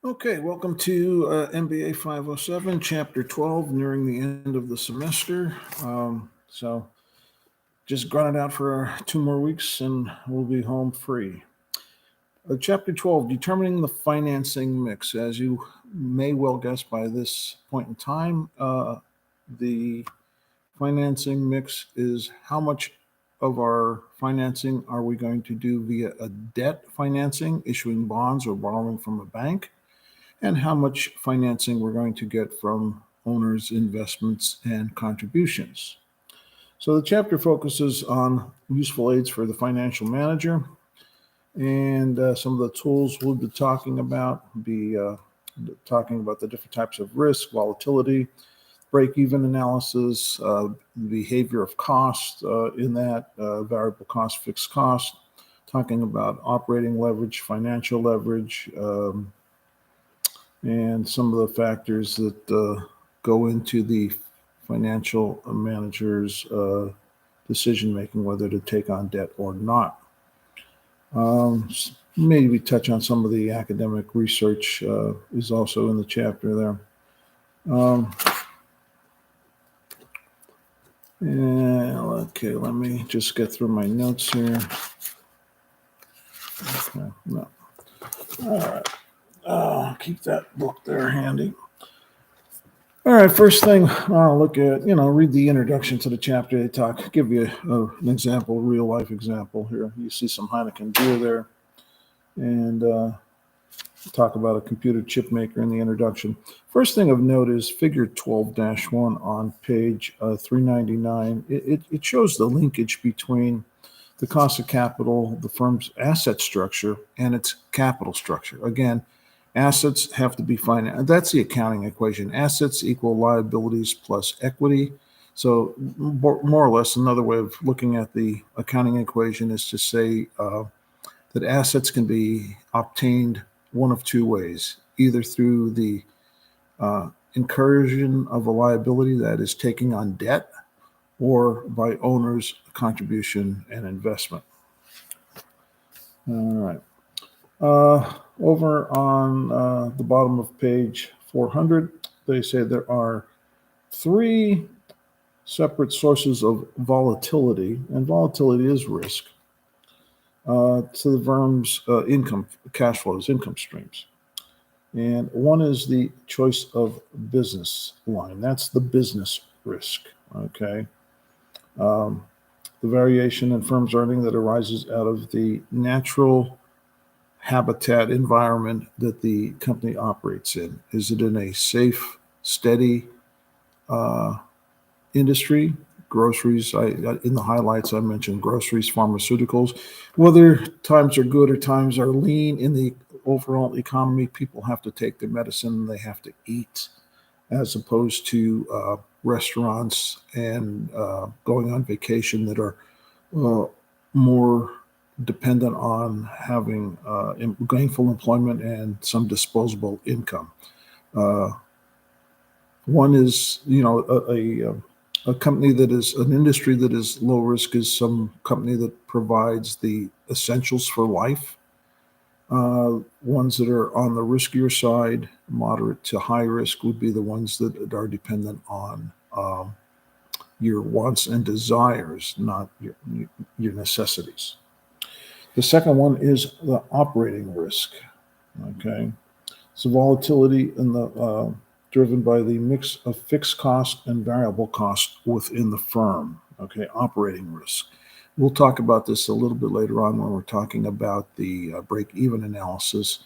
Okay, welcome to MBA 507, Chapter 12, nearing the end of the semester. So just grind it out for 2 more weeks and we'll be home free. Chapter 12, determining the financing mix. As you may well guess by this point in time, the financing mix is how much of our financing are we going to do via a debt financing, issuing bonds or borrowing from a bank, and how much financing we're going to get from owners' investments and contributions. So the chapter focuses on useful aids for the financial manager, and some of the tools we'll be talking about the different types of risk, volatility, break-even analysis, behavior of cost in that, variable cost, fixed cost, talking about operating leverage, financial leverage, and some of the factors that go into the financial manager's decision making, whether to take on debt or not. Maybe touch on some of the academic research is also in the chapter there. Okay, let me just get through my notes here. Okay, no. All right. Keep that book there handy. All right, first thing I'll look at, read the introduction to the chapter. They give you an example, real life example here. You see some Heineken beer there, and talk about a computer chip maker in the introduction. First thing of note is figure 12-1 on page 399. It shows the linkage between the cost of capital, the firm's asset structure, and its capital structure. Again, assets have to be financed. That's the accounting equation. Assets equal liabilities plus equity. So more or less, another way of looking at the accounting equation is to say that assets can be obtained one of two ways, either through the incursion of a liability, that is taking on debt, or by owners' contribution and investment. All right. Over on the bottom of page 400, they say there are three separate sources of volatility, and volatility is risk, to the firm's income, cash flows, income streams. And one is the choice of business line. That's the business risk, okay? The variation in firm's earning that arises out of the natural habitat environment that the company operates in. Is it in a safe, steady industry? Groceries, in the highlights I mentioned groceries, pharmaceuticals. Whether times are good or times are lean in the overall economy, people have to take their medicine, they have to eat, as opposed to restaurants and going on vacation that are more dependent on having gainful employment and some disposable income. One is, a company that is an industry that is low risk is some company that provides the essentials for life. Ones that are on the riskier side, moderate to high risk, would be the ones that are dependent on your wants and desires, not your necessities. The second one is the operating risk. Okay, so volatility in the driven by the mix of fixed cost and variable cost within the firm. Okay, operating risk. We'll talk about this a little bit later on when we're talking about the break-even analysis.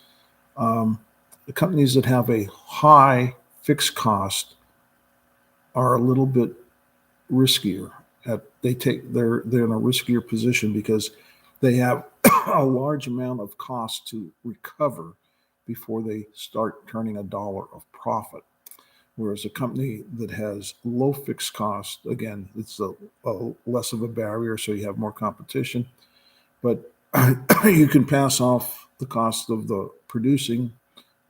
The companies that have a high fixed cost are a little bit riskier. They're in a riskier position because they have a large amount of cost to recover before they start turning a dollar of profit. Whereas a company that has low fixed cost, again, it's a less of a barrier, so you have more competition. But you can pass off the cost of the producing.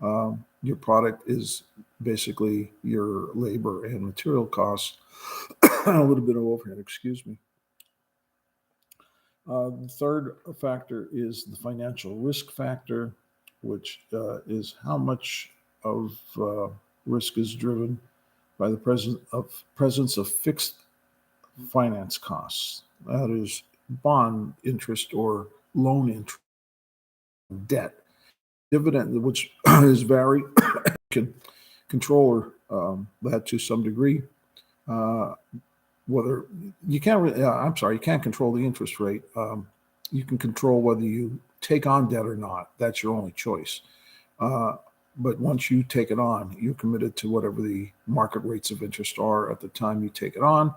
Your product is basically your labor and material costs, a little bit of overhead, excuse me. The third factor is the financial risk factor, which is how much of risk is driven by the presence of fixed finance costs. That is bond interest or loan interest, debt, dividend, which is varied, can control that to some degree. Whether you can't, you can't control the interest rate. You can control whether you take on debt or not. That's your only choice. But once you take it on, you're committed to whatever the market rates of interest are at the time you take it on.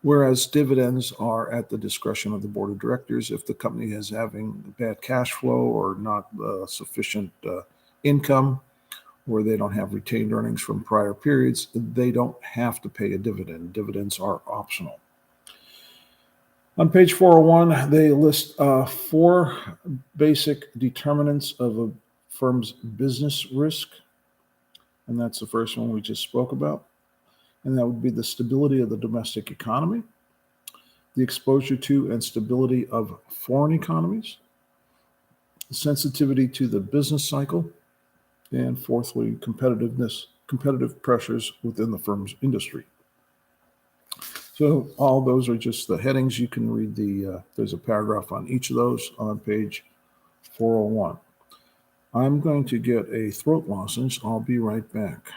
Whereas dividends are at the discretion of the board of directors. If the company is having bad cash flow or not sufficient income, or they don't have retained earnings from prior periods, they don't have to pay a dividend. Dividends are optional. On page 401, they list 4 basic determinants of a firm's business risk. And that's the first one we just spoke about. And that would be the stability of the domestic economy, the exposure to and stability of foreign economies, sensitivity to the business cycle, and fourthly, competitive pressures within the firm's industry. So all those are just the headings. You can read there's a paragraph on each of those on page 401. I'm going to get a throat lozenge. I'll be right back.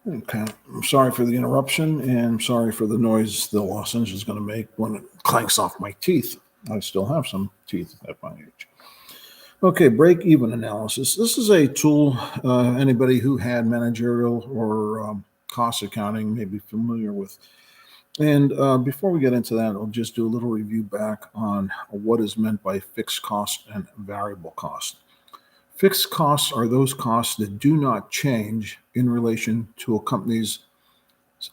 Okay, I'm sorry for the interruption, and I'm sorry for the noise the lozenge is going to make when it clanks off my teeth. I still have some teeth at my age. Okay, break-even analysis. This is a tool anybody who had managerial or cost accounting may be familiar with. And before we get into that, I'll just do a little review back on what is meant by fixed cost and variable cost. Fixed costs are those costs that do not change in relation to a company's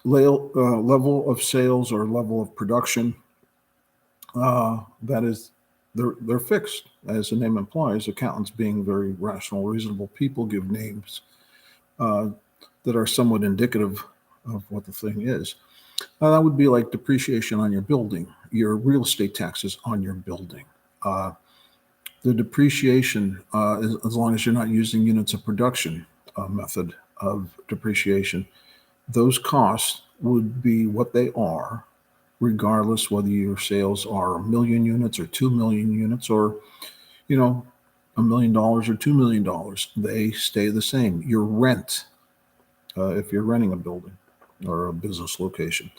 level of sales or level of production. That is, they're fixed, as the name implies. Accountants, being very rational, reasonable people, give names that are somewhat indicative of what the thing is. That would be like depreciation on your building, your real estate taxes on your building. The depreciation, as long as you're not using units of production method of depreciation, those costs would be what they are, regardless whether your sales are 1 million units or 2 million units or, $1 million or $2 million. They stay the same. Your rent, if you're renting a building or a business location.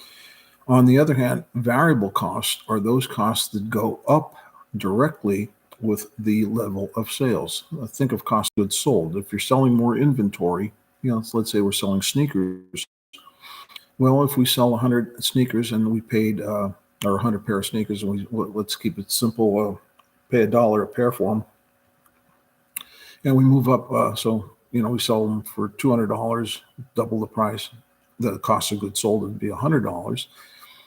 On the other hand, variable costs are those costs that go up directly with the level of sales. Think of cost of goods sold. If you're selling more inventory, let's say we're selling sneakers. Well, if we sell 100 sneakers and we paid, or 100 pair of sneakers, and let's keep it simple, pay $1 a pair for them, and we move up, we sell them for $200, double the price. The cost of goods sold would be $100.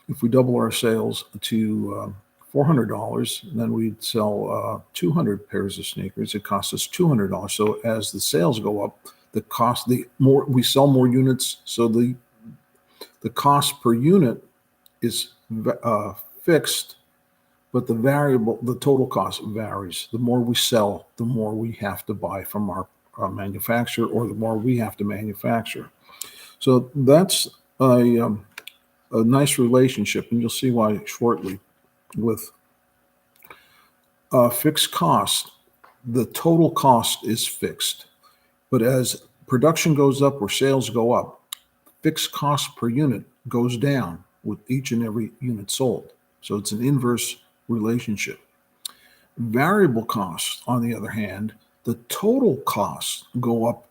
If we double our sales to $400, then we'd sell 200 pairs of sneakers. It costs us $200. So as the sales go up, we sell more units. So the cost per unit is fixed, but the total cost varies. The more we sell, the more we have to buy from our manufacturer, or the more we have to manufacture. So that's a a nice relationship, and you'll see why shortly, with fixed cost. The total cost is fixed, but as production goes up or sales go up, fixed cost per unit goes down with each and every unit sold. So it's an inverse relationship. Variable costs, on the other hand, the total costs go up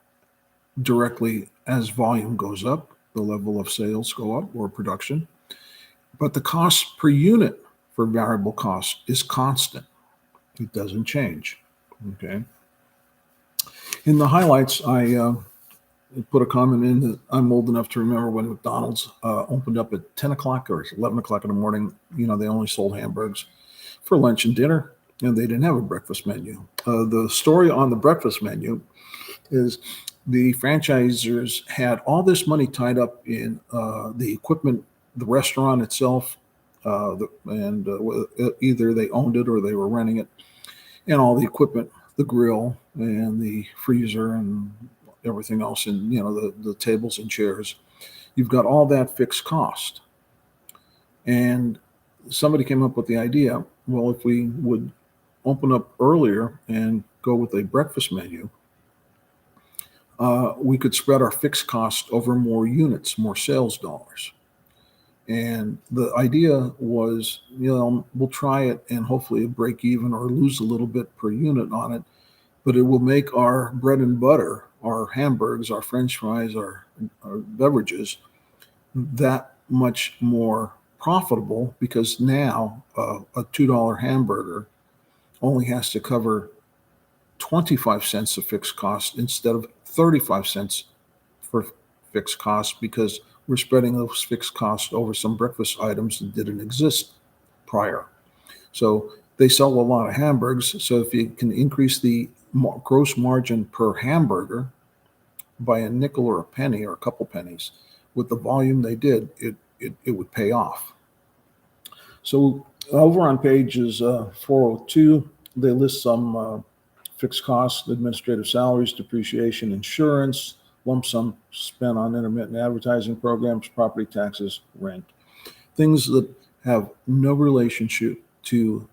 directly as volume goes up, the level of sales go up or production, but the cost per unit for variable cost is constant. It doesn't change. Okay. In the highlights, I put a comment in that I'm old enough to remember when McDonald's opened up at 10 o'clock or 11 o'clock in the morning. They only sold hamburgers for lunch and dinner, and they didn't have a breakfast menu. The story on the breakfast menu is the franchisors had all this money tied up in the equipment, the restaurant itself, either they owned it or they were renting it, and all the equipment, the grill and the freezer and everything else, and the tables and chairs. You've got all that fixed cost. And somebody came up with the idea, well, if we would open up earlier and go with a breakfast menu, we could spread our fixed cost over more units, more sales dollars. And the idea was, we'll try it and hopefully break even or lose a little bit per unit on it, but it will make our bread and butter, our hamburgers, our French fries, our beverages, that much more profitable, because now a $2 hamburger only has to cover 25 cents of fixed cost instead of 35 cents for fixed cost, because we're spreading those fixed costs over some breakfast items that didn't exist prior. So they sell a lot of hamburgers. So if you can increase the gross margin per hamburger by a nickel or a penny or a couple pennies with the volume they did, it would pay off. So over on pages 402, they list some fixed costs: administrative salaries, depreciation, insurance, lump sum spent on intermittent advertising programs, property taxes, rent. Things that have no relationship to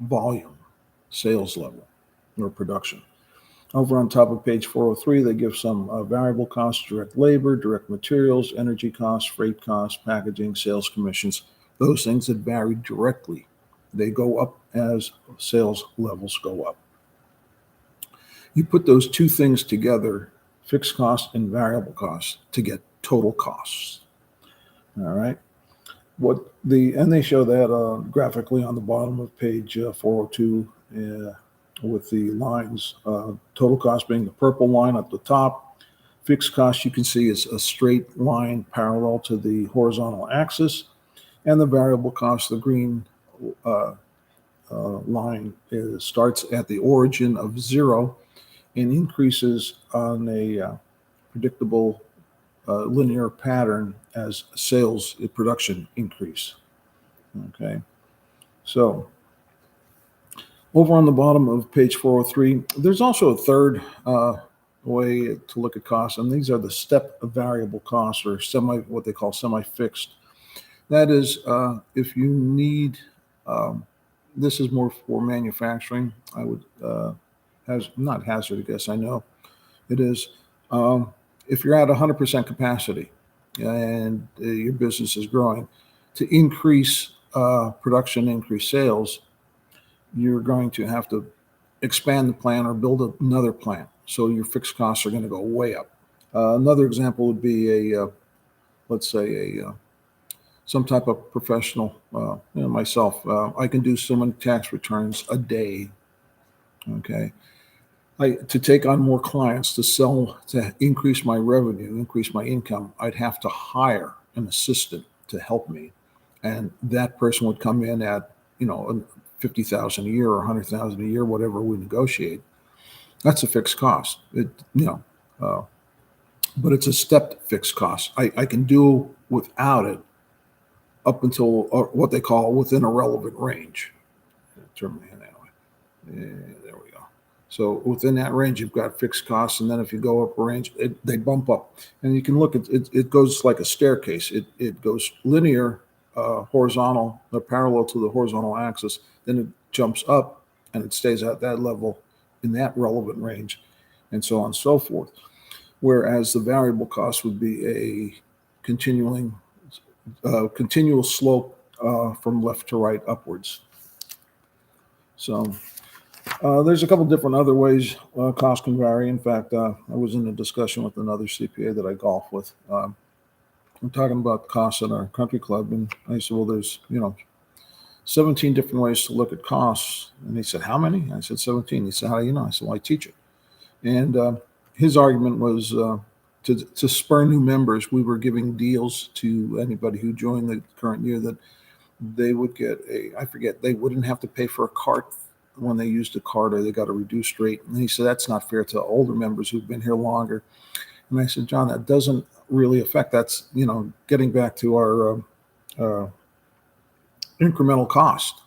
volume, sales level, or production. Over on top of page 403, they give some variable costs: direct labor, direct materials, energy costs, freight costs, packaging, sales commissions, those things that vary directly. They go up as sales levels go up. You put those two things together, fixed costs and variable costs, to get total costs. All right. And they show that graphically on the bottom of page 402 with the lines. Total cost being the purple line at the top. Fixed cost, you can see, is a straight line parallel to the horizontal axis, and the variable cost, the green line, starts at the origin of zero and increases on a predictable linear pattern as sales production increase. Okay, so over on the bottom of page 403, there's also a third way to look at costs, and these are the step variable costs, or what they call semi-fixed. That is, if you need, this is more for manufacturing. I would not hazard a guess. I know it is. If you're at 100% capacity and your business is growing, to increase production, increase sales, you're going to have to expand the plant or build another plant. So your fixed costs are going to go way up. Another example would be let's say some type of professional, myself. I can do so many tax returns a day. Okay. To take on more clients, to increase my revenue, increase my income, I'd have to hire an assistant to help me. And that person would come in at, $50,000 a year or $100,000 a year, whatever we negotiate. That's a fixed cost. But it's a stepped fixed cost. I can do without it up until what they call within a relevant range. Turn my hand that way. There we go. So within that range, you've got fixed costs, and then if you go up a range, they bump up. And you can look at it. It goes like a staircase. It goes linear, horizontal, parallel to the horizontal axis. Then it jumps up, and it stays at that level in that relevant range, and so on and so forth. Whereas the variable cost would be a continual slope from left to right upwards. So there's a couple different other ways costs can vary. In fact, I was in a discussion with another CPA that I golf with. I'm talking about costs at our country club, and I said, well, there's 17 different ways to look at costs. And he said, how many? I said 17. He said, how do you know? I said, well, I teach it. And his argument was to spur new members, we were giving deals to anybody who joined the current year that they would get they wouldn't have to pay for a cart when they used a cart, or they got a reduced rate. And he said, that's not fair to older members who've been here longer. And I said, John, that doesn't really affect, that's, getting back to our incremental cost.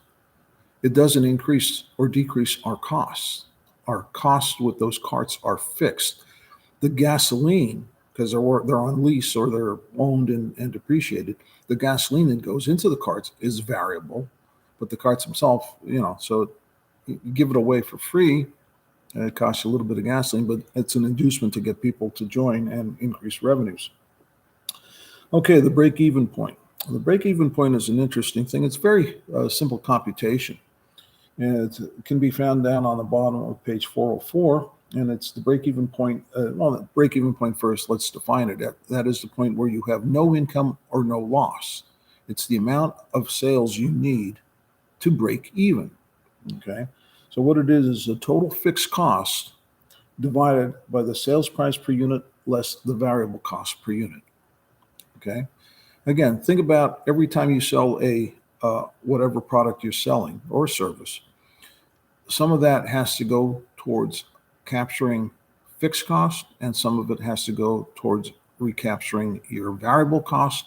It doesn't increase or decrease our costs. Our costs with those carts are fixed. The gasoline, because they're on lease or they're owned and depreciated, the gasoline that goes into the carts is variable, but the carts themselves, so you give it away for free. It costs you a little bit of gasoline, but it's an inducement to get people to join and increase revenues. Okay, the break-even point. The break-even point is an interesting thing. It's very simple computation. And it can be found down on the bottom of page 404. And it's the break-even point. The break-even point first, let's define it. That is the point where you have no income or no loss. It's the amount of sales you need to break even. Okay. So what it is the total fixed cost divided by the sales price per unit less the variable cost per unit. Okay. Again, think about every time you sell a whatever product you're selling or service, some of that has to go towards capturing fixed cost, and some of it has to go towards recapturing your variable cost.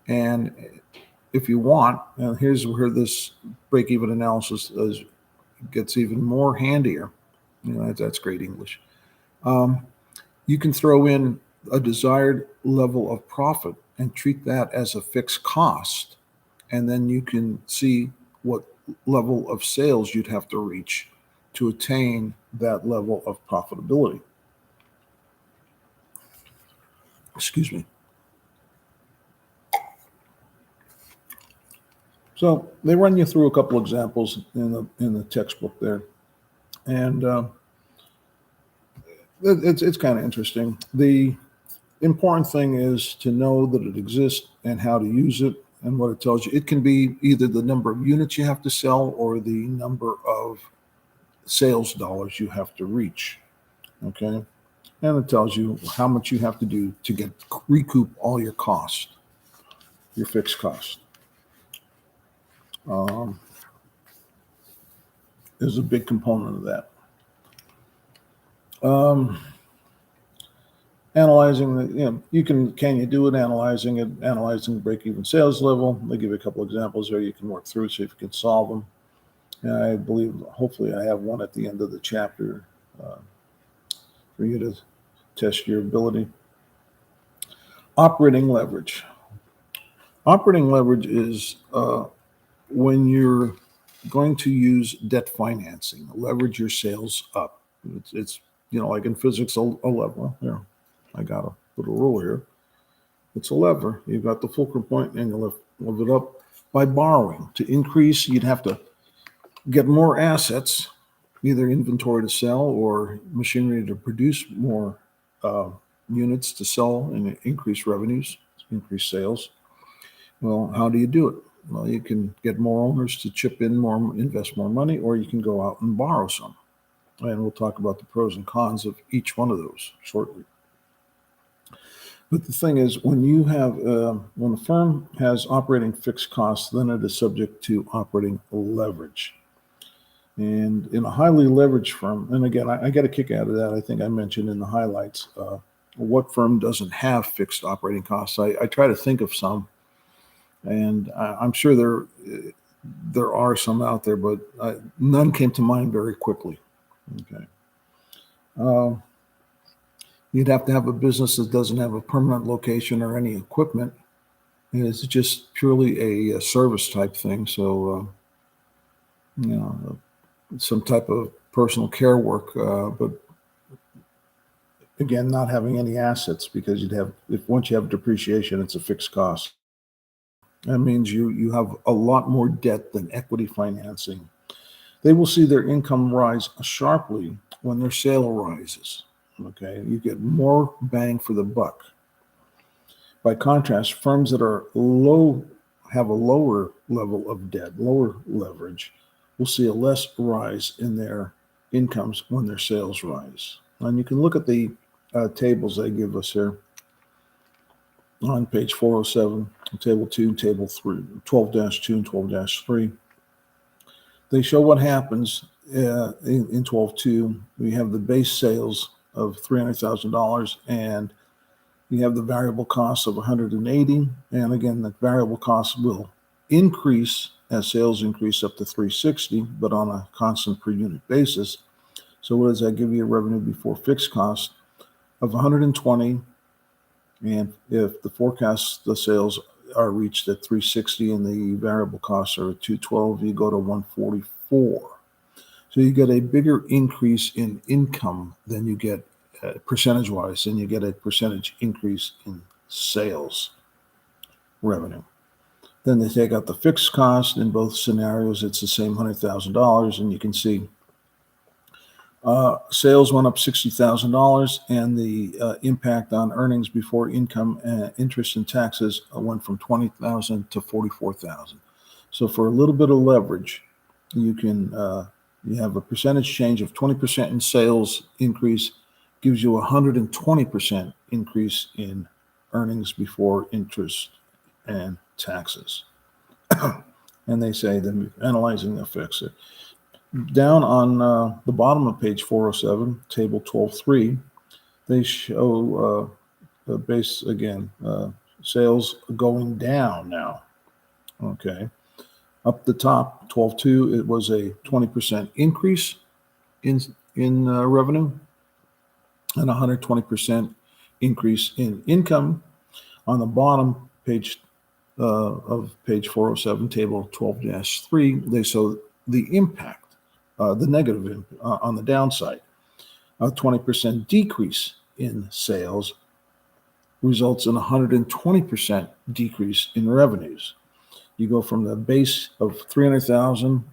And if you want, and here's where this break-even analysis gets even more handier. That's great English. You can throw in a desired level of profit and treat that as a fixed cost, and then you can see what level of sales you'd have to reach to attain that level of profitability. Excuse me. So they run you through a couple examples in the textbook there, and it's kind of interesting. The important thing is to know that it exists and how to use it and what it tells you. It can be either the number of units you have to sell or the number of sales dollars you have to reach. Okay. And it tells you how much you have to do to recoup all your cost, your fixed cost. Is a big component of that. Analyzing can you do it? Analyzing the break-even sales level. They give you a couple examples there you can work through, see if you can solve them. And I believe, hopefully, I have one at the end of the chapter for you to test your ability. Operating leverage. Operating leverage is when you're going to use debt financing, leverage your sales up. It's like in physics, a lever. Here, I got a little rule here. It's a lever. You've got the fulcrum point, and you lift it up by borrowing. To increase, you'd have to get more assets, either inventory to sell or machinery to produce more units to sell and increase revenues, increase sales. Well, how do you do it? Well, you can get more owners to chip in more, invest more money, or you can go out and borrow some. And we'll talk about the pros and cons of each one of those shortly. But the thing is, when you have, when a firm has operating fixed costs, then it is subject to operating leverage. And in a highly leveraged firm, and again, I get a kick out of that. I think I mentioned in the highlights, what firm doesn't have fixed operating costs? I try to think of some, and I'm sure there are some out there, but none came to mind very quickly. Okay. Um, You'd have to have a business that doesn't have a permanent location or any equipment. And it's just purely a service type thing. So, you know, some type of personal care work, but again, not having any assets because if once you have depreciation, it's a fixed cost. That means you have a lot more debt than equity financing. They will see their income rise sharply when their sale rises. Okay, you get more bang for the buck. By contrast, firms that are low have a lower level of debt, lower leverage, will see a less rise in their incomes when their sales rise. And you can look at the tables they give us here on page 407, table 2, table 3, 12-2 and 12-3. They show what happens in 12.2. We have the base sales of $300,000 and you have the variable costs of 180. And again, the variable costs will increase as sales increase up to 360, but on a constant per unit basis. So what does that give you? A revenue before fixed costs of 120. And if the sales are reached at 360 and the variable costs are at 212, you go to 144. So you get a bigger increase in income than you get percentage-wise, and you get a percentage increase in sales revenue. Then they take out the fixed cost. In both scenarios, it's the same $100,000, and you can see sales went up $60,000, and the impact on earnings before income, interest, and taxes went from $20,000 to $44,000. So for a little bit of leverage, you have a percentage change of 20% in sales increase, gives you a 120% increase in earnings before interest and taxes. And they say they're analyzing the effects. Down on the bottom of page 407, table 12.3, they show base again, sales going down now. Okay. Up the top, 12.2, it was a 20% increase in revenue and 120% increase in income. On the bottom page of page 407, table 12-3, they show the impact, the negative on the downside. A 20% decrease in sales results in a 120% decrease in revenues. You go from the base of 300,000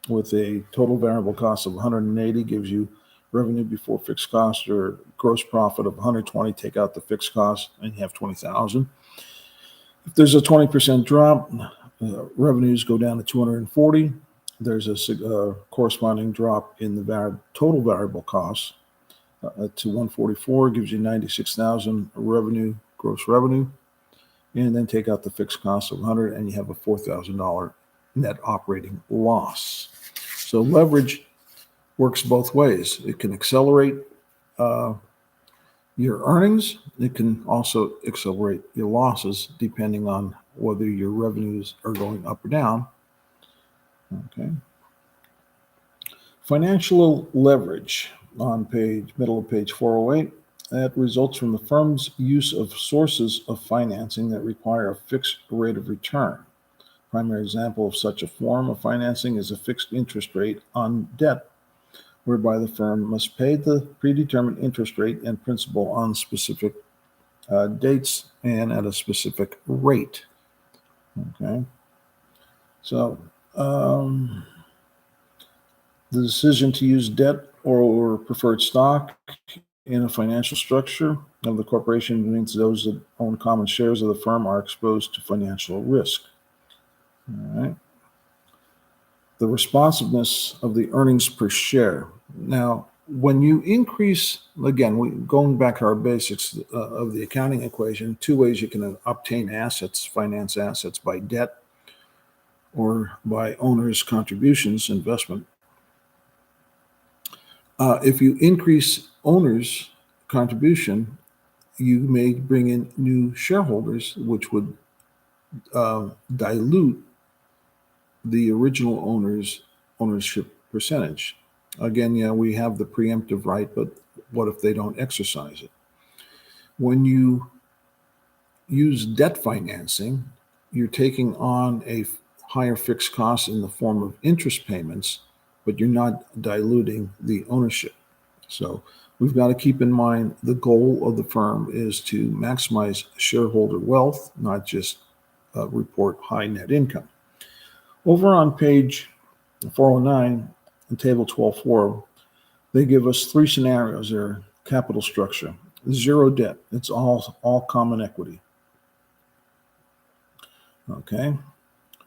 with a total variable cost of 180, gives you revenue before fixed cost or gross profit of 120, take out the fixed cost, and you have 20,000. If there's a 20% drop, revenues go down to 240. There's a corresponding drop in the total variable costs to 144, gives you 96,000 revenue, gross revenue, and then take out the fixed cost of 100, and you have a $4,000 net operating loss. So leverage works both ways. It can accelerate your earnings. It can also accelerate your losses depending on whether your revenues are going up or down. Okay. Financial leverage on middle of page 408. That results from the firm's use of sources of financing that require a fixed rate of return. Primary example of such a form of financing is a fixed interest rate on debt, whereby the firm must pay the predetermined interest rate and principal on specific dates and at a specific rate. Okay. So the decision to use debt or preferred stock in a financial structure of the corporation means those that own common shares of the firm are exposed to financial risk. All right. The responsiveness of the earnings per share. Now, when you increase, again, going back to our basics of the accounting equation, two ways you can obtain assets, finance assets, by debt or by owners' contributions, investment. If you increase owners' contribution, you may bring in new shareholders, which would dilute the original owner's ownership percentage. Again, yeah, we have the preemptive right, but what if they don't exercise it? When you use debt financing, you're taking on a higher fixed cost in the form of interest payments, but you're not diluting the ownership. So we've got to keep in mind the goal of the firm is to maximize shareholder wealth, not just report high net income. Over on page 409, in table 12.4, they give us three scenarios there: capital structure, zero debt, it's all common equity. Okay,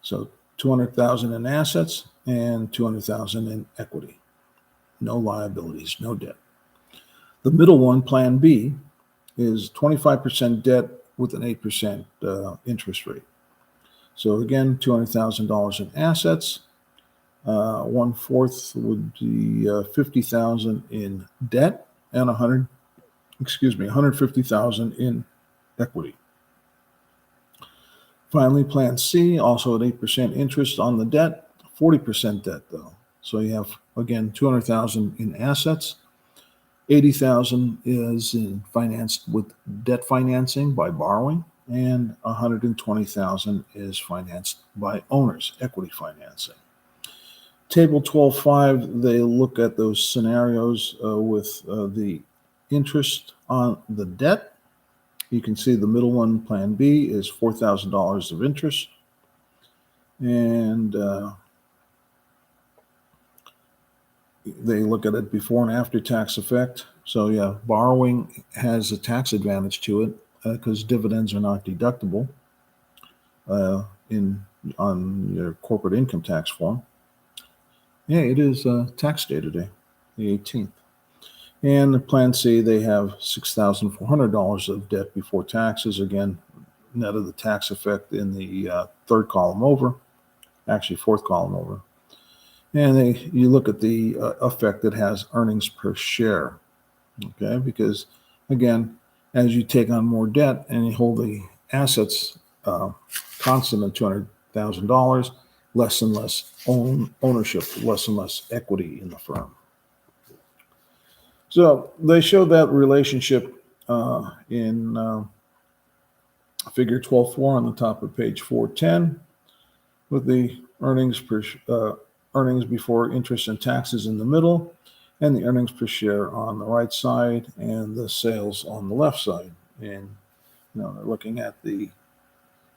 so 200,000 in assets and 200,000 in equity. No liabilities, no debt. The middle one, plan B, is 25% debt with an 8% interest rate. So again, $200,000 in assets. 1/4 would be 50,000 in debt and 150,000 in equity. Finally, plan C, also at 8% interest on the debt, 40% debt though. So you have, again, 200,000 in assets, 80,000 is financed with debt financing by borrowing, and 120,000 is financed by owners, equity financing. Table 12.5, they look at those scenarios with the interest on the debt. You can see the middle one, plan B, is $4,000 of interest. And they look at it before and after tax effect. So yeah, borrowing has a tax advantage to it because dividends are not deductible on your corporate income tax form. Yeah, it is tax day today, the 18th. And the plan C, they have $6,400 of debt before taxes. Again, net of the tax effect in the third column over, actually fourth column over. And you look at the effect it has earnings per share, okay? Because again, as you take on more debt and you hold the assets constant at $200,000, less and less ownership, less and less equity in the firm. So they show that relationship in figure 12.4 on the top of page 410 with the earnings before interest and taxes in the middle, and the earnings per share on the right side, and the sales on the left side. And they're looking at the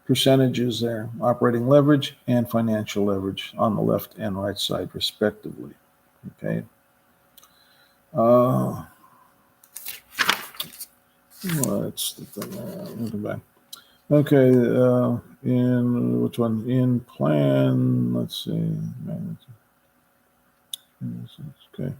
percentages there, operating leverage and financial leverage on the left and right side, respectively. Okay. What's the thing? We'll come back. Okay, in which one? In plan, let's see. Okay.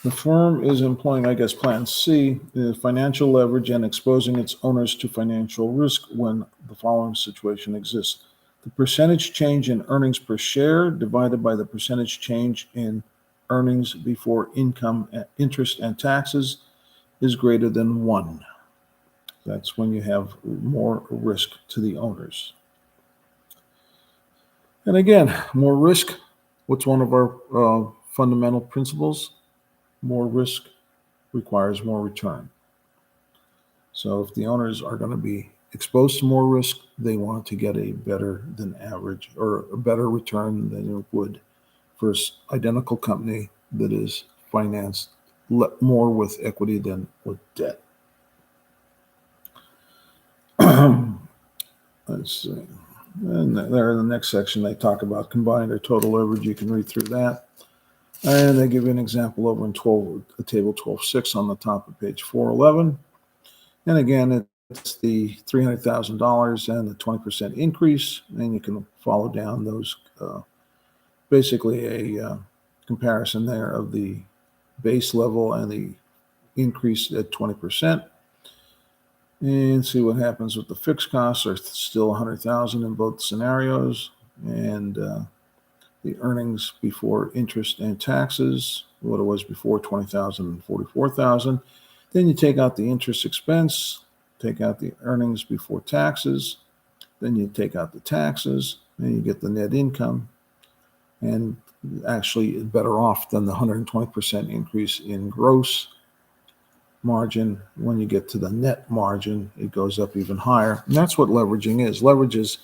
The firm is employing, I guess, plan C, financial leverage and exposing its owners to financial risk when the following situation exists. The percentage change in earnings per share divided by the percentage change in earnings before income, interest, and taxes is greater than 1. That's when you have more risk to the owners. And again, more risk. What's one of our fundamental principles? More risk requires more return. So if the owners are going to be exposed to more risk, they want to get a better than average or a better return than it would for an identical company that is financed more with equity than with debt. Let's see. And there in the next section, they talk about combined or total leverage. You can read through that. And they give you an example over in table 12.6 on the top of page 411. And again, it's the $300,000 and the 20% increase. And you can follow down those, basically a comparison there of the base level and the increase at 20%. And see what happens with the fixed costs are still 100,000 in both scenarios, and the earnings before interest and taxes, what it was before, 20,000 and 44,000. Then you take out the interest expense, take out the earnings before taxes, then you take out the taxes, and you get the net income. And actually better off than the 120% increase in gross margin. When you get to the net margin, it goes up even higher. And that's what leveraging is. Leverage is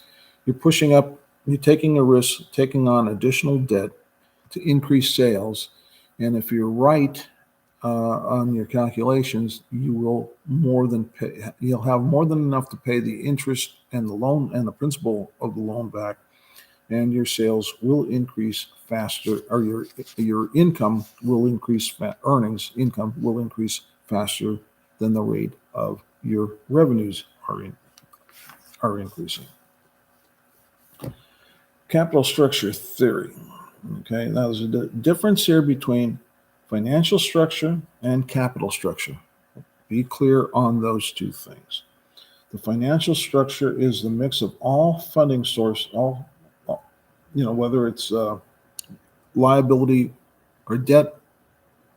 you're pushing up, you're taking a risk, taking on additional debt to increase sales. And if you're right on your calculations, you will more than pay, you'll have more than enough to pay the interest and the loan and the principal of the loan back, and your sales will increase faster, or your income will increase, earnings income will increase faster than the rate of your revenues are increasing. Capital structure theory. Okay, now there's a difference here between financial structure and capital structure. Be clear on those two things. The financial structure is the mix of all funding source, whether it's liability or debt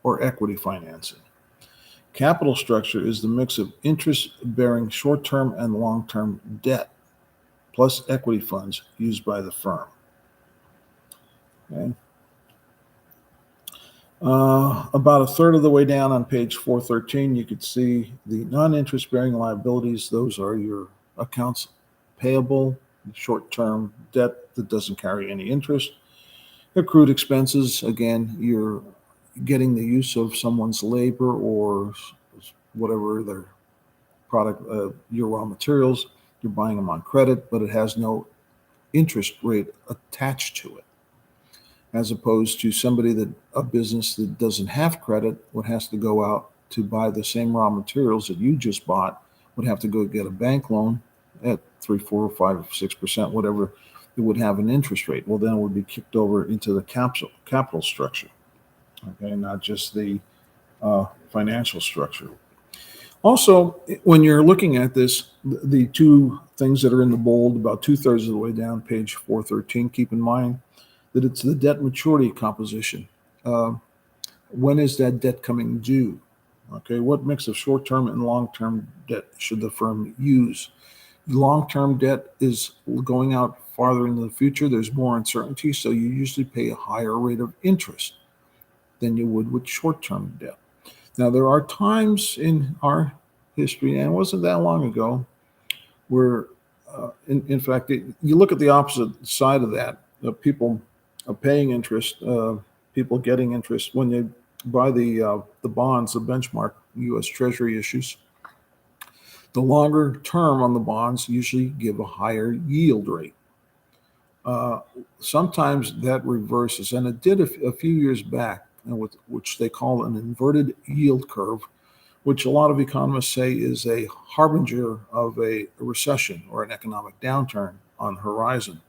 or equity financing. Capital structure is the mix of interest-bearing short-term and long-term debt plus equity funds used by the firm. Okay. About a third of the way down on page 413, you could see the non-interest-bearing liabilities. Those are your accounts payable, short-term debt that doesn't carry any interest. Accrued expenses, again, you're getting the use of someone's labor or whatever their product, your raw materials. You're buying them on credit, but it has no interest rate attached to it, as opposed to a business that doesn't have credit would have to go out to buy the same raw materials that you just bought, would have to go get a bank loan at 3, 4, 5, 6%, whatever. It would have an interest rate. Well, then it would be kicked over into the capital structure, okay, not just the financial structure. Also, when you're looking at this, the two things that are in the bold, about 2/3 of the way down, page 413, keep in mind that it's the debt maturity composition. When is that debt coming due? Okay, what mix of short-term and long-term debt should the firm use? Long-term debt is going out farther into the future. There's more uncertainty, so you usually pay a higher rate of interest than you would with short-term debt. Now, there are times in our history, and it wasn't that long ago, where, in fact, you look at the opposite side of that, people paying interest, people getting interest when they buy the bonds, the benchmark U.S. Treasury issues. The longer term on the bonds usually give a higher yield rate. Sometimes that reverses, and it did a few years back, which they call an inverted yield curve, which a lot of economists say is a harbinger of a recession or an economic downturn on the horizon.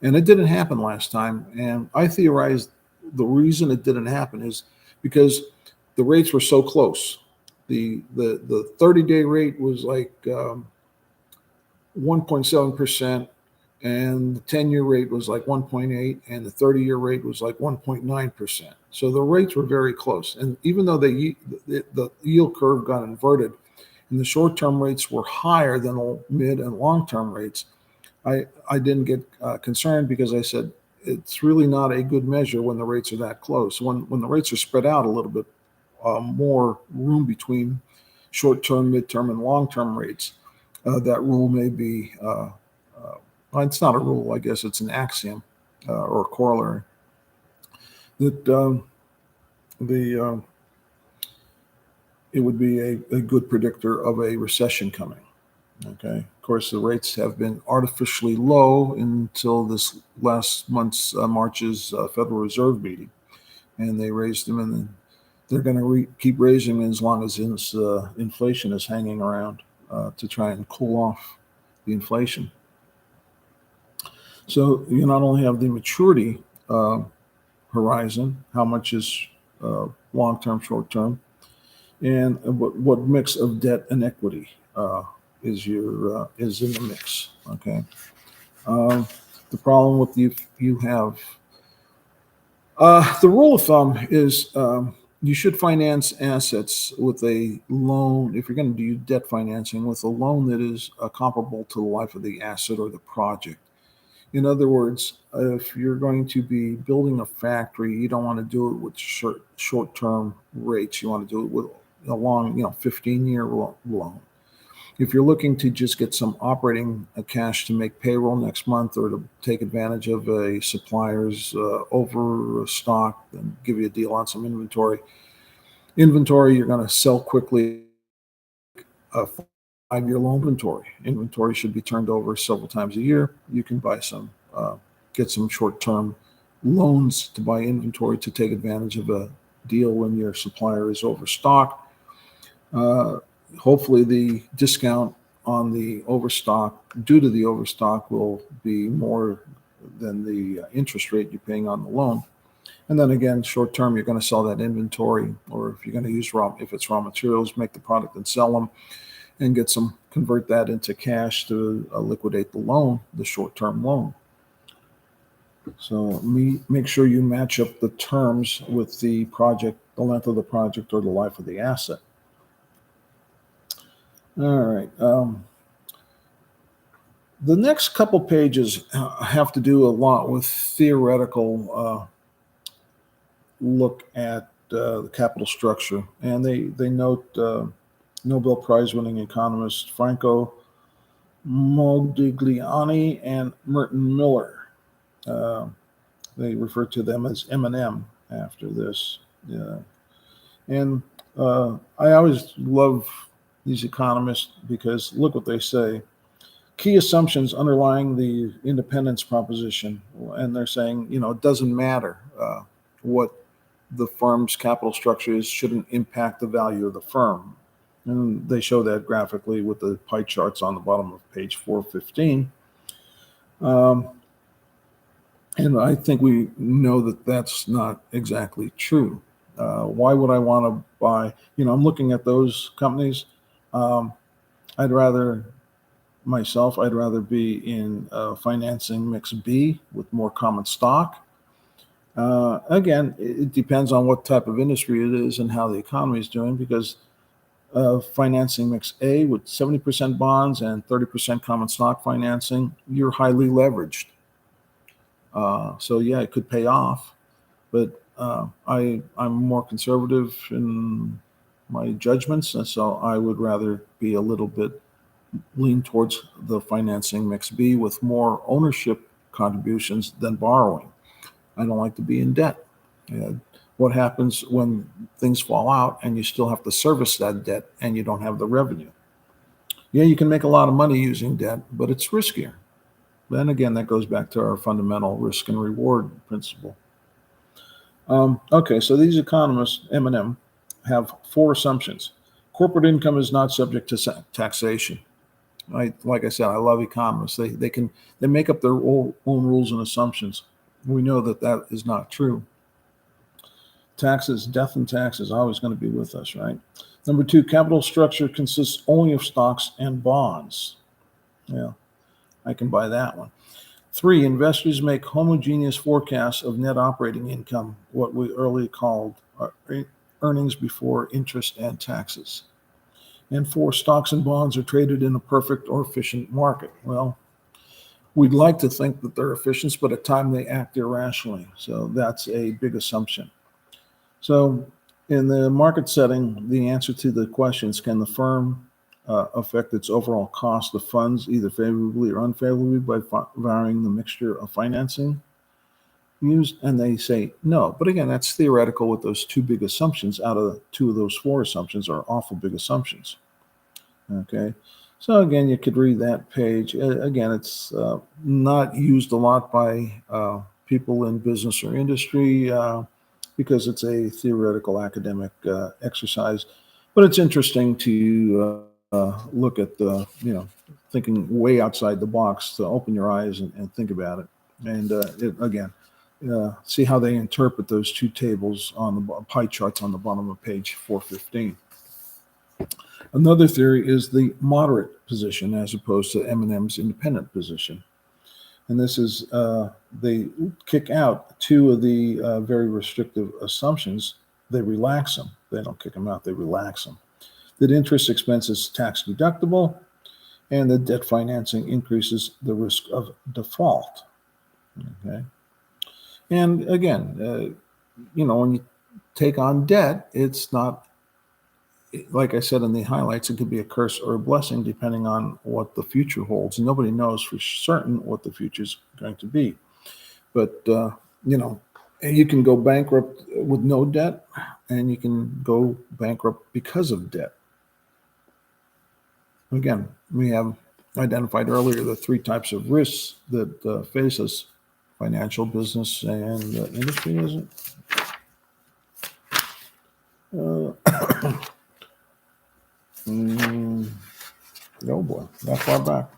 And it didn't happen last time. And I theorized the reason it didn't happen is because the rates were so close. The 30-day rate was like 1.7%, and the 10-year rate was like 1.8, and the 30-year rate was like 1.9%. So the rates were very close. And even though the yield curve got inverted and the short-term rates were higher than the mid and long-term rates, I didn't get concerned, because I said it's really not a good measure when the rates are that close. When the rates are spread out a little bit, more room between short-term, mid-term, and long-term rates, that rule may be, it's not a rule, I guess it's an axiom or a corollary, that it would be a good predictor of a recession coming. Okay. Of course, the rates have been artificially low until this last month's March's Federal Reserve meeting, and they raised them, and they're going to keep raising them as long as inflation is hanging around to try and cool off the inflation. So you not only have the maturity horizon, how much is long-term, short-term, and what mix of debt and equity is in the mix. Okay. The problem with you have the rule of thumb is you should finance assets with a loan, if you're going to do debt financing, with a loan that is comparable to the life of the asset or the project. In other words, if you're going to be building a factory, you don't want to do it with short-term rates. You want to do it with a long, 15-year loan. If you're looking to just get some operating cash to make payroll next month or to take advantage of a supplier's overstock and give you a deal on some inventory you're going to sell quickly. A 5-year loan inventory should be turned over several times a year. You can buy get some short-term loans to buy inventory to take advantage of a deal when your supplier is overstocked. Hopefully the discount on the overstock due to the overstock will be more than the interest rate you're paying on the loan. And then again, short term, you're going to sell that inventory, or if you're going to use if it's raw materials, make the product and sell them and convert that into cash to liquidate the loan, the short-term loan. So make sure you match up the terms with the project, the length of the project or the life of the asset. All right. The next couple pages have to do a lot with theoretical look at the capital structure. And they note Nobel Prize-winning economist Franco Modigliani and Merton Miller. They refer to them as M&M after this. And I always love these economists because look what they say. Key assumptions underlying the independence proposition. And they're saying, it doesn't matter what the firm's capital structure is, shouldn't impact the value of the firm. And they show that graphically with the pie charts on the bottom of page 415. And I think we know that that's not exactly true. Why would I want to buy? I'm looking at those companies. I'd rather be in financing mix B with more common stock. Again, it depends on what type of industry it is and how the economy is doing, because financing mix A with 70% bonds and 30% common stock financing, you're highly leveraged. So yeah, it could pay off, but I'm more conservative in my judgments, and so I would rather be a little bit lean towards the financing mix B with more ownership contributions than borrowing. I don't like to be in debt. What happens when things fall out and you still have to service that debt and you don't have the revenue? Yeah, you can make a lot of money using debt, but it's riskier. Then again, that goes back to our fundamental risk and reward principle. Okay, so these economists, M&M, have 4 assumptions. Corporate income is not subject to taxation. Like I said, I love economists. They make up their own rules and assumptions. We know that is not true. Taxes, death and taxes, always going to be with us, right? Number 2, capital structure consists only of stocks and bonds. Yeah, I can buy that one. 3, investors make homogeneous forecasts of net operating income, what we earlier called earnings before interest and taxes. And 4, stocks and bonds are traded in a perfect or efficient market. Well, we'd like to think that they're efficient, but at times they act irrationally. So that's a big assumption. So in the market setting, the answer to the questions, can the firm affect its overall cost of funds either favorably or unfavorably by varying the mixture of financing used? And they say no. But again, that's theoretical with those 2 big assumptions. Out of 2 of those 4 assumptions are awful big assumptions. Okay. So again, you could read that page. Again, it's not used a lot by people in business or industry because it's a theoretical academic exercise. But it's interesting to look at thinking way outside the box, to open your eyes and think about it. And see how they interpret those 2 tables on the pie charts on the bottom of page 415. Another theory is the moderate position as opposed to M&M's independent position. And this is, they kick out 2 of the very restrictive assumptions. They relax them. They don't kick them out, they relax them. That interest expense is tax deductible and that debt financing increases the risk of default. Okay. And again, when you take on debt, it's not, like I said in the highlights, it could be a curse or a blessing depending on what the future holds. Nobody knows for certain what the future is going to be. But, you can go bankrupt with no debt, and you can go bankrupt because of debt. Again, we have identified earlier the three types of risks that face us: financial, business, and industry, is it? Oh boy, that far back.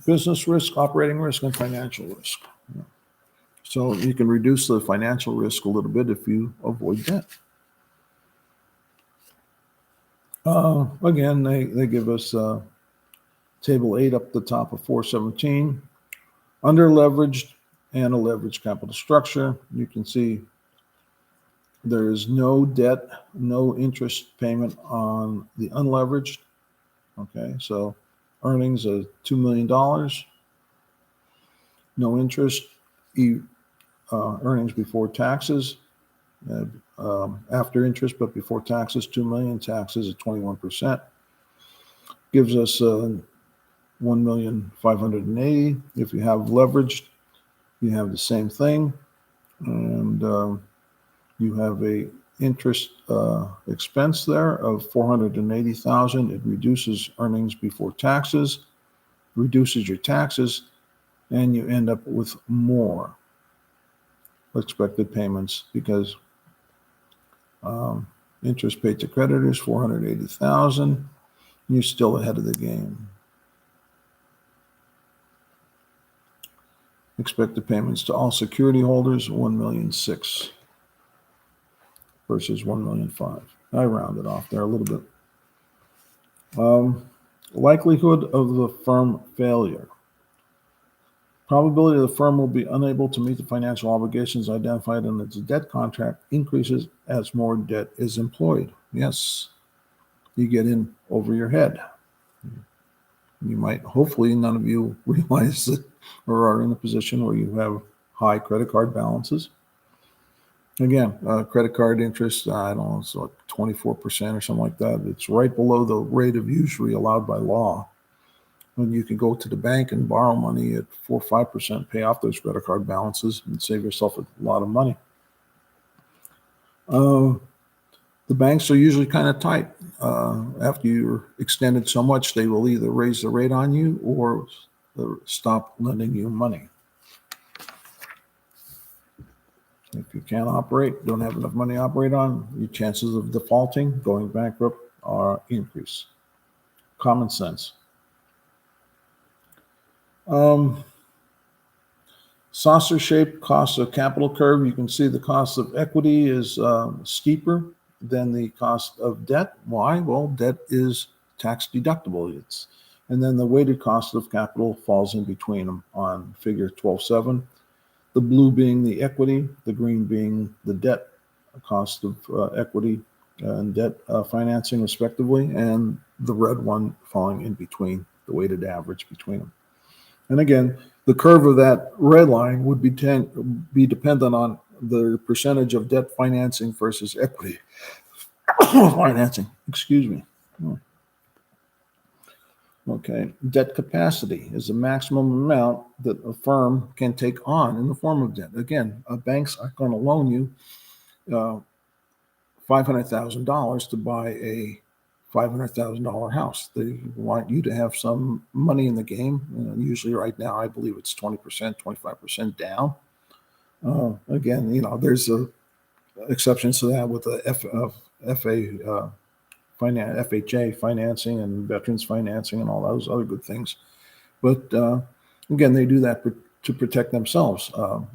Business risk, operating risk, and financial risk. So you can reduce the financial risk a little bit if you avoid debt. Again, they give us table 8 up the top of 417. Under leveraged and a leveraged capital structure. You can see there is no debt, no interest payment on the unleveraged. Okay, so earnings of $2 million, no interest, earnings before taxes, after interest but before taxes, 2 million, taxes at 21%. Gives us 1,580,000. If you have leveraged, you have the same thing, and you have a interest expense there of 480,000. It reduces earnings before taxes, reduces your taxes, and you end up with more expected payments because interest paid to creditors 480,000. You're still ahead of the game. Expected payments to all security holders 1,600,000 versus 1,500,000. I rounded off there a little bit. Likelihood of the firm failure. Probability the firm will be unable to meet the financial obligations identified in its debt contract increases as more debt is employed. Yes, you get in over your head. You might, hopefully, none of you realize that or are in a position where you have high credit card balances. Again, credit card interest, I don't know, it's like 24% or something like that. It's right below the rate of usury allowed by law. When you can go to the bank and borrow money at 4 or 5%, pay off those credit card balances and save yourself a lot of money. The banks are usually kind of tight. After you're extended so much, they will either raise the rate on you or stop lending you money. If you can't operate, don't have enough money to operate on, your chances of defaulting, going bankrupt, are increased. Common sense. Saucer-shaped cost of capital curve. You can see the cost of equity is steeper than the cost of debt. Why? Well, debt is tax deductible. And then the weighted cost of capital falls in between them on figure 12.7. The blue being the equity, the green being the debt cost of equity and debt financing respectively, and the red one falling in between, the weighted average between them. And again, the curve of that red line would be dependent on the percentage of debt financing versus equity financing. Excuse me. Okay, debt capacity is the maximum amount that a firm can take on in the form of debt. Again, banks aren't going to loan you $500,000 to buy a $500,000 house. They want you to have some money in the game. Usually right now, I believe it's 20%, 25% down. Again, there's exceptions to that with the FHA financing and veterans financing and all those other good things. But again, they do that to protect themselves.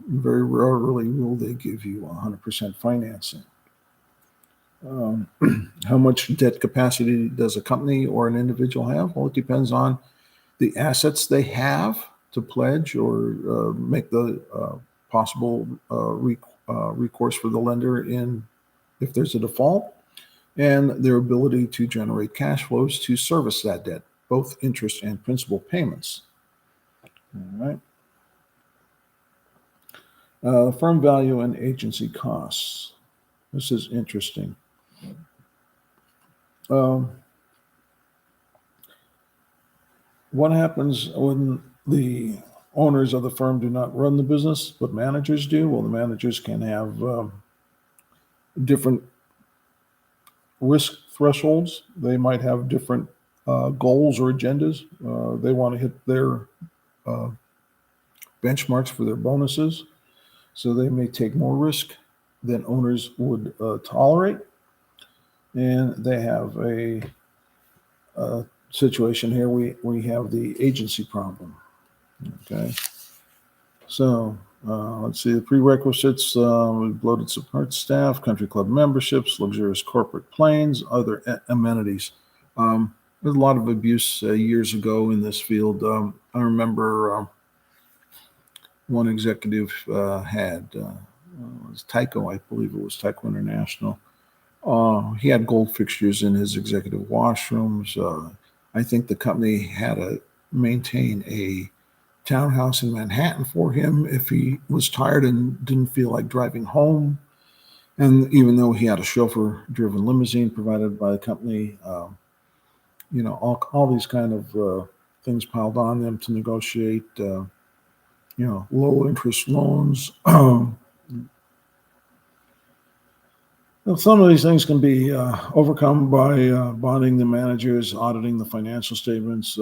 Very rarely will they give you 100% financing. How much debt capacity does a company or an individual have? Well, it depends on the assets they have to pledge or make the possible recourse for the lender if there's a default, and their ability to generate cash flows to service that debt, both interest and principal payments. All right. Firm value and agency costs. This is interesting. What happens when the owners of the firm do not run the business, but managers do? Well, the managers can have different risk thresholds. They might have different goals or agendas. They want to hit their benchmarks for their bonuses. So they may take more risk than owners would tolerate. And they have a situation here. We have the agency problem. Okay. So let's see the prerequisites. Bloated support staff, country club memberships, luxurious corporate planes, other amenities. There's a lot of abuse years ago in this field. I remember one executive had it was Tyco, I believe it was Tyco International. He had gold fixtures in his executive washrooms. I think the company had to maintain a townhouse in Manhattan for him if he was tired and didn't feel like driving home. And even though he had a chauffeur-driven limousine provided by the company, all these kind of things piled on them to negotiate, low interest loans. Some of these things can be overcome by bonding the managers, auditing the financial statements,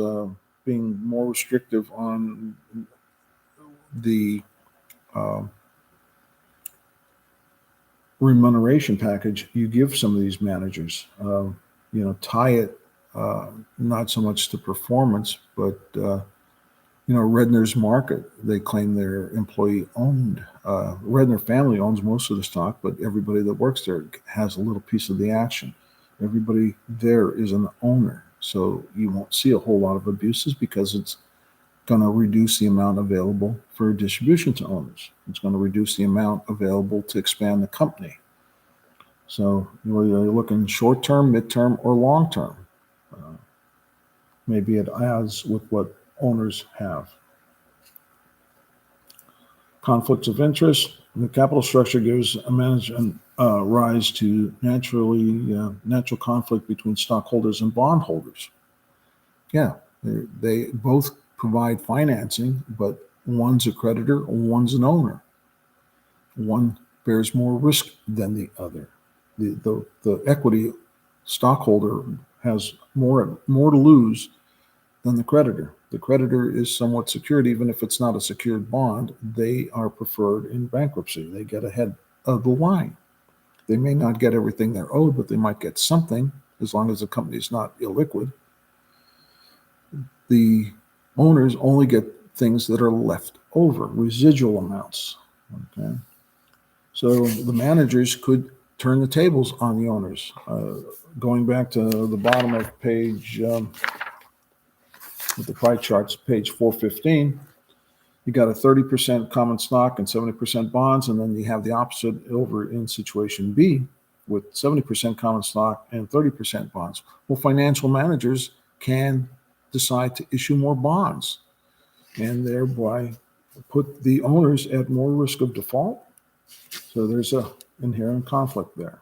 being more restrictive on the remuneration package you give some of these managers. Tie it not so much to performance, but Redner's Market, they claim their employee owned. Redner family owns most of the stock, but everybody that works there has a little piece of the action. Everybody there is an owner. So you won't see a whole lot of abuses because it's going to reduce the amount available for distribution to owners. It's going to reduce the amount available to expand the company. So you're looking short-term, mid-term, or long-term. Maybe it adds with what owners have. Conflicts of interest. The capital structure gives a management rise to natural conflict between stockholders and bondholders. Yeah, they both provide financing, but one's a creditor, one's an owner. One bears more risk than the other. The equity stockholder has more to lose than the creditor. The creditor is somewhat secured, even if it's not a secured bond. They are preferred in bankruptcy. They get ahead of the line. They may not get everything they're owed, but they might get something as long as the company is not illiquid. The owners only get things that are left over, residual amounts. Okay, so the managers could turn the tables on the owners. Going back to the bottom of page, with the pie charts, page 415, you got a 30% common stock and 70% bonds, and then you have the opposite over in situation B with 70% common stock and 30% bonds. Well, financial managers can decide to issue more bonds and thereby put the owners at more risk of default. So there's a inherent conflict there.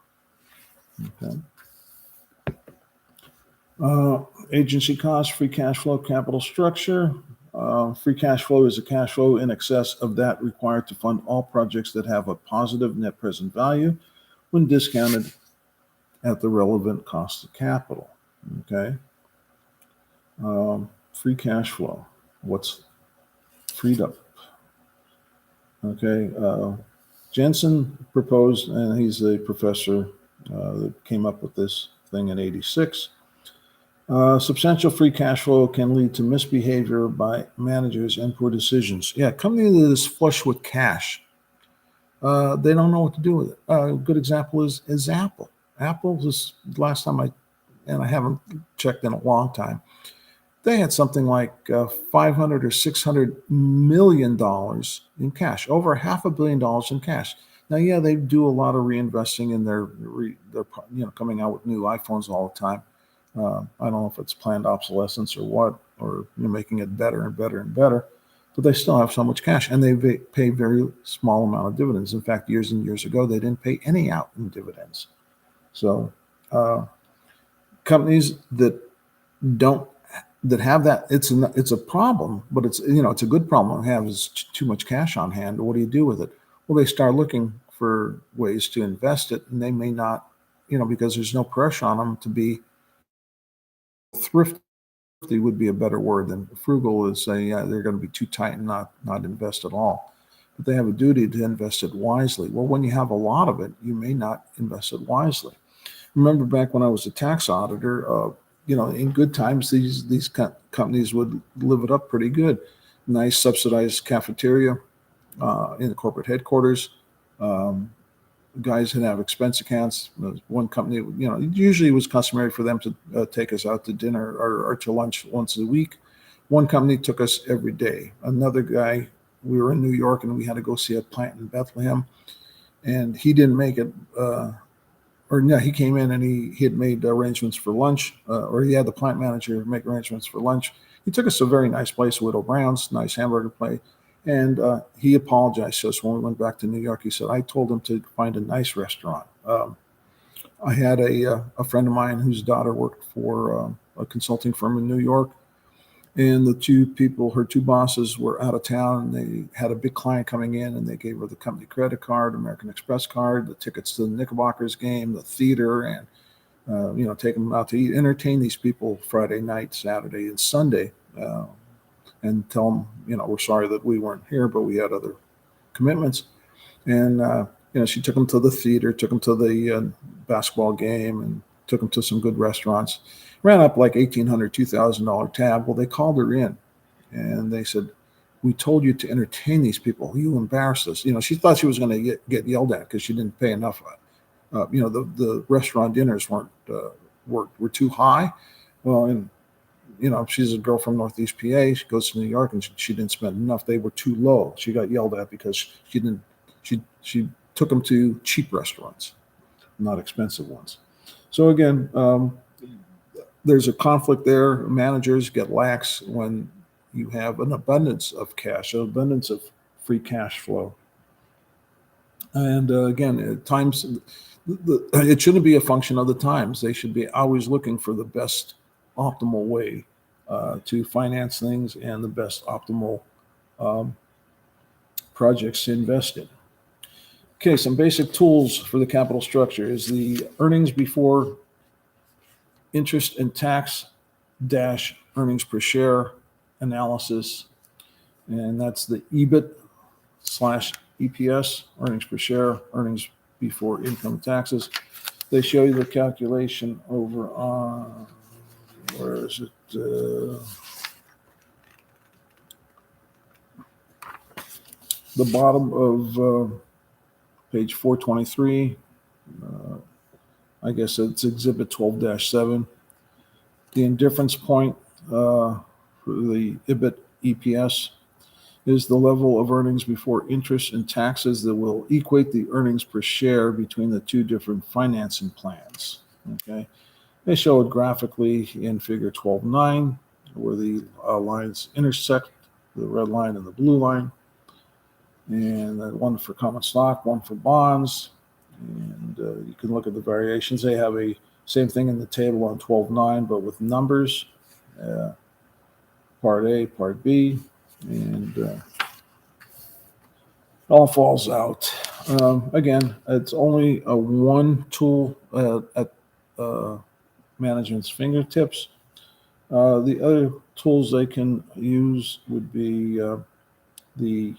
Okay. Agency costs, free cash flow, capital structure. Free cash flow is a cash flow in excess of that required to fund all projects that have a positive net present value when discounted at the relevant cost of capital. Okay. Free cash flow. What's freed up? Okay. Jensen proposed, and he's a professor that came up with this thing in '86. Substantial free cash flow can lead to misbehavior by managers and poor decisions. Yeah, a company that is flush with cash, they don't know what to do with it. A good example is Apple. Apple, this last time I haven't checked in a long time, they had something like $500 or $600 million in cash, over $500 million in cash. Now, yeah, they do a lot of reinvesting in their coming out with new iPhones all the time. I don't know if it's planned obsolescence or what, or making it better and better and better. but they still have so much cash, and they pay very small amount of dividends. In fact, years and years ago, they didn't pay any out in dividends. So companies that don't that have that, it's a problem, but it's a good problem to have, is too much cash on hand. What do you do with it? Well, they start looking for ways to invest it, and they may not, because there's no pressure on them to be thrifty. Would be a better word than frugal. Is say, yeah, they're going to be too tight and not invest at all. But they have a duty to invest it wisely. Well, when you have a lot of it, you may not invest it wisely. Remember back when I was a tax auditor, in good times, these companies would live it up pretty good. Nice subsidized cafeteria in the corporate headquarters. Guys that have expense accounts. One company, usually it was customary for them to take us out to dinner or to lunch once a week. One company took us every day. Another guy, we were in New York and we had to go see a plant in Bethlehem, and he didn't make it. He came in and he had made arrangements for lunch, or he had the plant manager make arrangements for lunch. He took us to a very nice place, Widow Brown's, nice hamburger place. And he apologized to us when we went back to New York. He said, I told him to find a nice restaurant. I had a friend of mine whose daughter worked for a consulting firm in New York. And the two people, her two bosses, were out of town. And they had a big client coming in, and they gave her the company credit card, American Express card, the tickets to the Knickerbockers game, the theater, and take them out to eat, entertain these people Friday night, Saturday, and Sunday, and tell them, we're sorry that we weren't here, but we had other commitments. And she took them to the theater, took them to the basketball game, and took them to some good restaurants. Ran up like $1,800, $2,000 tab. Well, they called her in, and they said, we told you to entertain these people. You embarrassed us. She thought she was going to get yelled at because she didn't pay enough. The restaurant dinners were too high. Well, and she's a girl from Northeast PA. She goes to New York, and she didn't spend enough. They were too low. She got yelled at because she took them to cheap restaurants, not expensive ones. So again, there's a conflict there. Managers get lax when you have an abundance of cash, an abundance of free cash flow. And again, at times, it shouldn't be a function of the times. They should be always looking for the best optimal way to finance things and the best optimal projects to invest in. Okay, some basic tools for the capital structure is the earnings before interest and tax dash earnings per share analysis. And that's the EBIT / EPS, earnings per share, earnings before income and taxes. They show you the calculation over on, where is it? The bottom of page 423. I guess it's exhibit 12-7. The indifference point for the EBIT EPS is the level of earnings before interest and taxes that will equate the earnings per share between the two different financing plans. Okay, they show it graphically in figure 12.9, where the lines intersect, the red line and the blue line, and one for common stock, one for bonds. And you can look at the variations. They have a same thing in the table on 12.9, but with numbers, part A, part B, and it all falls out. Again, it's only a one tool at management's fingertips. The other tools they can use would be the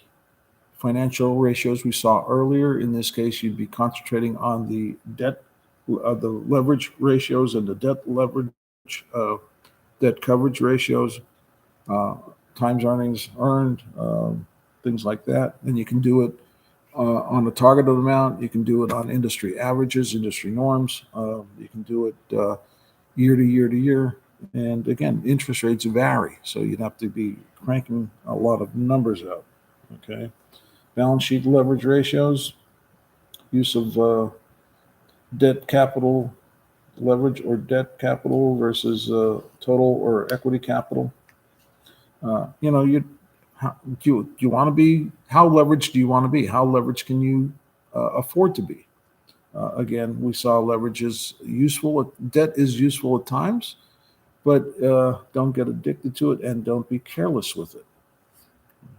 financial ratios we saw earlier. In this case, you'd be concentrating on the debt, the leverage ratios and the debt coverage ratios, times earnings earned, things like that. And you can do it on a targeted amount. You can do it on industry averages, industry norms. You can do it year to year to year. And again, interest rates vary, so you'd have to be cranking a lot of numbers out. Okay. Balance sheet leverage ratios, use of debt capital leverage or debt capital versus total or equity capital. Do you want to be? How leveraged do you want to be? How leveraged can you afford to be? Again, we saw leverage is useful. Debt is useful at times, but don't get addicted to it and don't be careless with it.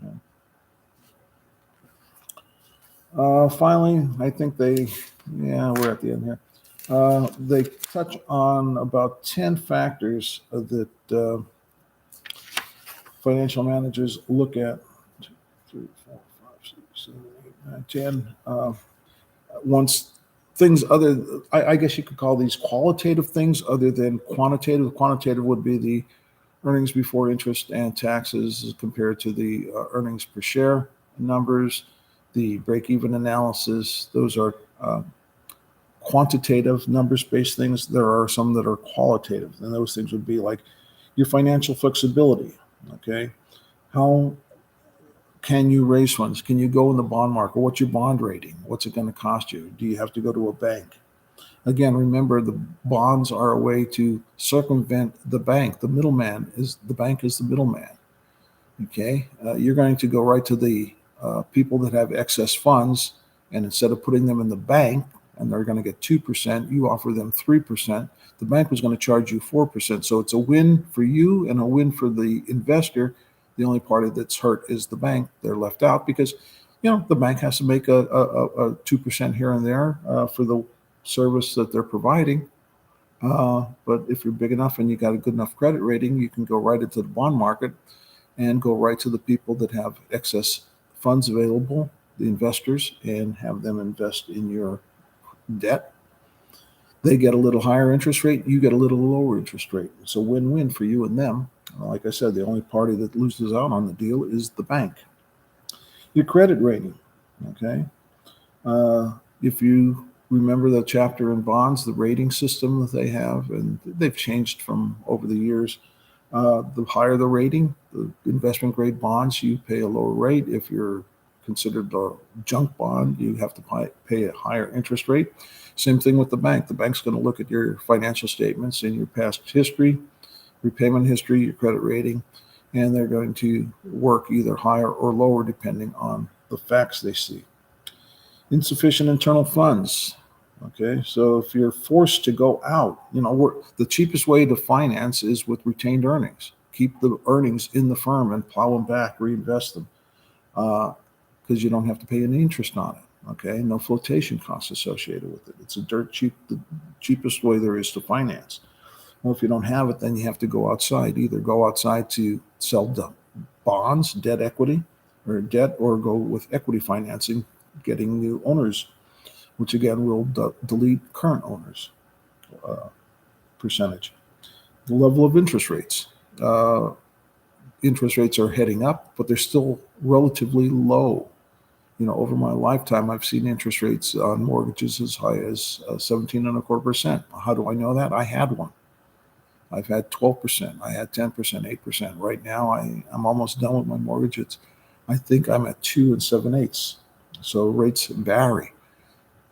Okay. Finally, I think we're at the end here. They touch on about 10 factors that financial managers look at. 2, 3, 4, 5, 6, 7, 8, 9, 10. Once things I guess you could call these qualitative things other than quantitative. Quantitative would be the earnings before interest and taxes compared to the earnings per share numbers, the break-even analysis. Those are quantitative numbers-based things. There are some that are qualitative, and those things would be like your financial flexibility. Okay, how can you raise funds? Can you go in the bond market? What's your bond rating? What's it going to cost you? Do you have to go to a bank? Again, remember the bonds are a way to circumvent the bank. The bank is the middleman. Okay, you're going to go right to the people that have excess funds, and instead of putting them in the bank, and they're going to get 2%, you offer them 3%. The bank was going to charge you 4%. So it's a win for you and a win for the investor. The only party that's hurt is the bank. They're left out because, the bank has to make a 2% here and there for the service that they're providing. But if you're big enough and you got a good enough credit rating, you can go right into the bond market and go right to the people that have excess funds available, the investors, and have them invest in your debt. They get a little higher interest rate, you get a little lower interest rate. It's a win-win for you and them. Like I said, the only party that loses out on the deal is the bank. Your credit rating, okay? If you remember the chapter in bonds, the rating system that they have, and they've changed from over the years. The higher the rating, the investment grade bonds, you pay a lower rate. If you're considered a junk bond, you have to pay a higher interest rate. Same thing with the bank. The bank's going to look at your financial statements and your past history, repayment history, your credit rating, and they're going to work either higher or lower depending on the facts they see. Insufficient internal funds. Okay, so if you're forced to go out, the cheapest way to finance is with retained earnings. Keep the earnings in the firm and plow them back, reinvest them, because you don't have to pay any interest on it. Okay, no flotation costs associated with it. It's the cheapest way there is to finance. Well, if you don't have it, then you have to go outside. Either go outside to sell bonds, debt equity, or debt, or go with equity financing, getting new owners, which again will delete current owners percentage. The level of interest rates. Interest rates are heading up, but they're still relatively low. Over my lifetime, I've seen interest rates on mortgages as high as 17.25%. How do I know that? I had one. I've had 12%. I had 10%, 8%. Right now, I'm almost done with my mortgage. I think I'm at 2 7/8. So rates vary.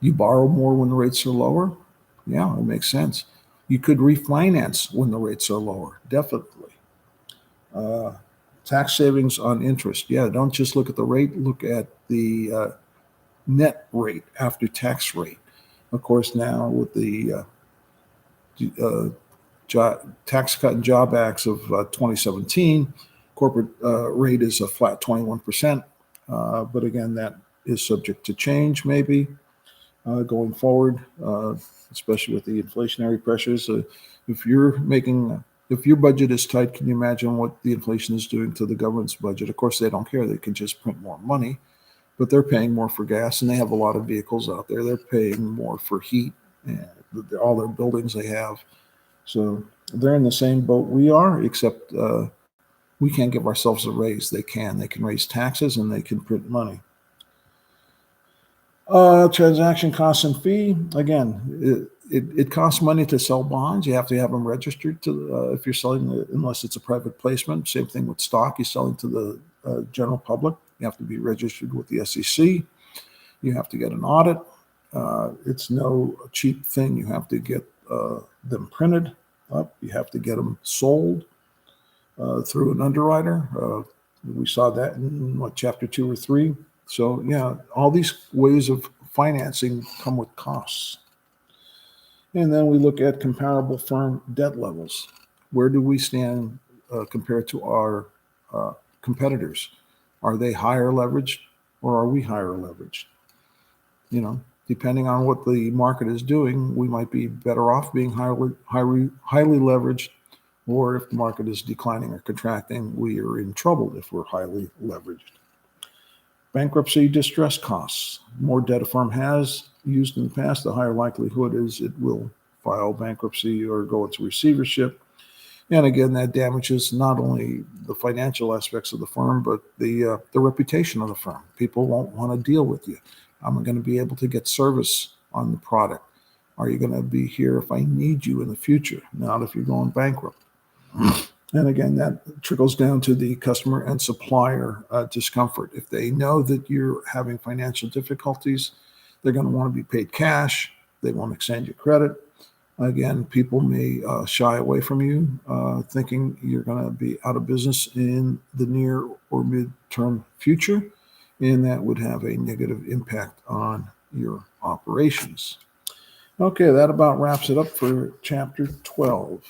You borrow more when the rates are lower? Yeah, it makes sense. You could refinance when the rates are lower, definitely. Tax savings on interest. Yeah, don't just look at the rate, look at the net rate after tax rate. Of course, now with the Tax Cut and Job Acts of 2017, corporate rate is a flat 21%. But again, that is subject to change maybe going forward, especially with the inflationary pressures. If your budget is tight, can you imagine what the inflation is doing to the government's budget? Of course, they don't care. They can just print more money, but they're paying more for gas, and they have a lot of vehicles out there. They're paying more for heat and all their buildings they have. So they're in the same boat we are, except we can't give ourselves a raise. They can. They can raise taxes and they can print money. Transaction costs and fee. Again, it costs money to sell bonds. You have to have them registered if you're selling, unless it's a private placement. Same thing with stock. You're selling to the general public. You have to be registered with the SEC. You have to get an audit. It's no cheap thing. You have to get them printed up. You have to get them sold through an underwriter. We saw that in chapter 2 or 3. So yeah, all these ways of financing come with costs. And then we look at comparable firm debt levels. Where do we stand compared to our competitors? Are they higher leveraged or are we higher leveraged? Depending on what the market is doing, we might be better off being highly leveraged, or if the market is declining or contracting, we are in trouble if we're highly leveraged. Bankruptcy distress costs. The more debt a firm has used in the past, the higher likelihood is it will file bankruptcy or go into receivership. And again, that damages not only the financial aspects of the firm, but the reputation of the firm. People won't want to deal with you. Am I going to be able to get service on the product? Are you going to be here if I need you in the future? Not if you're going bankrupt. And again, that trickles down to the customer and supplier discomfort. If they know that you're having financial difficulties, they're going to want to be paid cash. They won't extend you credit. Again, people may shy away from you, thinking you're going to be out of business in the near or mid-term future, and that would have a negative impact on your operations. Okay, that about wraps it up for chapter 12.